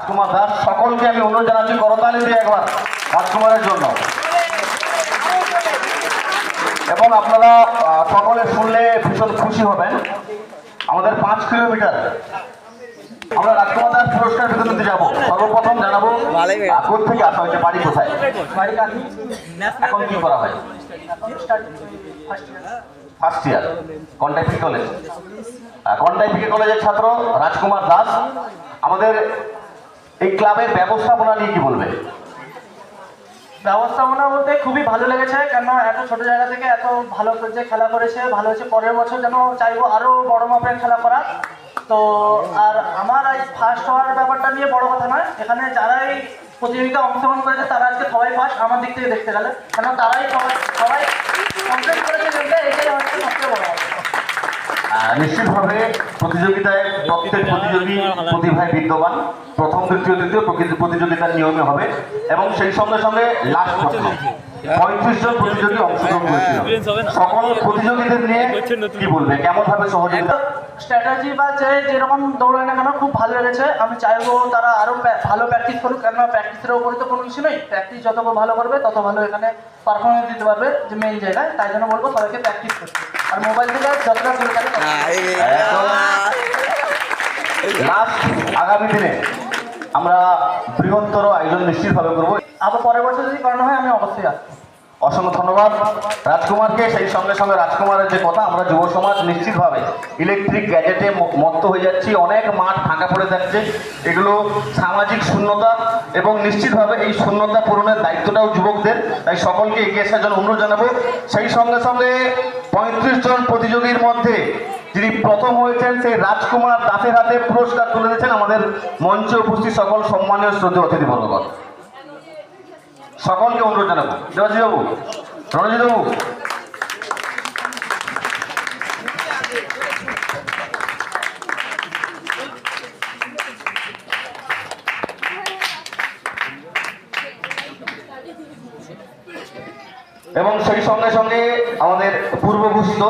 রাজকুমার দাস সকলকে আমি অনুরোধ জানাচ্ছি করতালি দিয়ে একবার রাজকুমারের জন্য। এবং আপনারা সকলে শুনলে ভীষণ খুশি হবেন, আমাদের 5 কিলোমিটার আমরা রাজকুমার দাস পুরস্কার বিতরণ দিতে যাবো। সর্বপ্রথম জানাবো কোথা থেকে আসা হয়েছে, বাড়ি কোথায়, এখন কি করা হয়? First year কন্টাইপিকে college. কন্টাইপিকে কলেজের ছাত্র রাজকুমার দাস। আমাদের এই ক্লাবের ব্যবস্থাপনা নিয়ে কি বলবে? ব্যবস্থাপনা বলতে খুবই ভালো লেগেছে, কেন এত ছোট জায়গা থেকে এত ভালো যে খেলা করেছে, ভালো হয়েছে। পরের বছর যেন চাইবো আরো বড় মাপের খেলা করা। তো আর আমার এই ফার্স্ট হওয়ার ব্যাপারটা নিয়ে বড় কথা নয়, এখানে যারাই প্রতিযোগিতা অংশগ্রহণ করেছে তারা আজকে সবাই ফার্স্ট আমার দিক থেকে দেখতে গেলে, কেন তারাই সবাই কমপ্লিট করেছে, এটাই হচ্ছে সবচেয়ে বড় কথা। নিশ্চিতভাবে প্রতিযোগিতায় প্রত্যেক প্রতিযোগী প্রতিভায় বিদ্যমান। প্রথম দ্বিতীয় তৃতীয় প্রতিযোগিতার নিয়মে হবে এবং সেই সঙ্গে সঙ্গে লাস্ট প্রশ্ন 35 জন প্রতিযোগী অংশগ্রহণ করেছিল। সকল প্রতিযোগীদের নিয়ে কি বলবে, কেমন ভাবে সহযোগিতা? স্ট্র্যাটেজি বা যেরকম দৌড়ায় না কেন খুব ভালো লেগেছে। আমি চাইবো তারা আরো ভালো প্র্যাকটিস করুক, কেননা প্র্যাকটিসের উপরে তো কোনো কিছু নেই। প্র্যাকটিস যত ভালো করবে তত ভালো এখানে পারফরমেন্স দিতে পারবে যে মেইন জায়গায়। তাই জন্য বলবো সবাইকে প্র্যাকটিস করতে, আর মোবাইল থেকে যতটা দূরে থাকে। লাস্ট আগামী দিনে আমরা বৃহত্তর আয়োজন নিশ্চিতভাবে করবো। আবার পরের বছর যদি করানো হয় আমি অবশ্যই আসবো। অসংখ্য ধন্যবাদ রাজকুমারকে। সেই সঙ্গে সঙ্গে রাজকুমারের যে কথা, আমরা যুব সমাজ নিশ্চিতভাবে ইলেকট্রিক গ্যাজেটে মত্ত হয়ে যাচ্ছি, অনেক মাঠ ফাঁকা পড়ে যাচ্ছে। এগুলো সামাজিক শূন্যতা এবং নিশ্চিতভাবে এই শূন্যতা পূরণের দায়িত্বটাও যুবকদের। তাই সকলকে এগিয়ে আসার জন্য অনুরোধ জানাবো। সেই সঙ্গে সঙ্গে 35 জন প্রতিযোগীর মধ্যে যিনি প্রথম হয়েছেন সেই রাজকুমার দাসের হাতে পুরস্কার তুলে দিয়েছেন আমাদের মঞ্চে উপস্থিত সকল সম্মানীয় শ্রদ্ধেয় অতিথিবর্গগণ। সকলকে অনুরোধ জানাবো। দেবাশিস বাবু, রণজিৎ বাবু, এবং সেই সঙ্গে সঙ্গে আমাদের পূর্ব ঘোষিত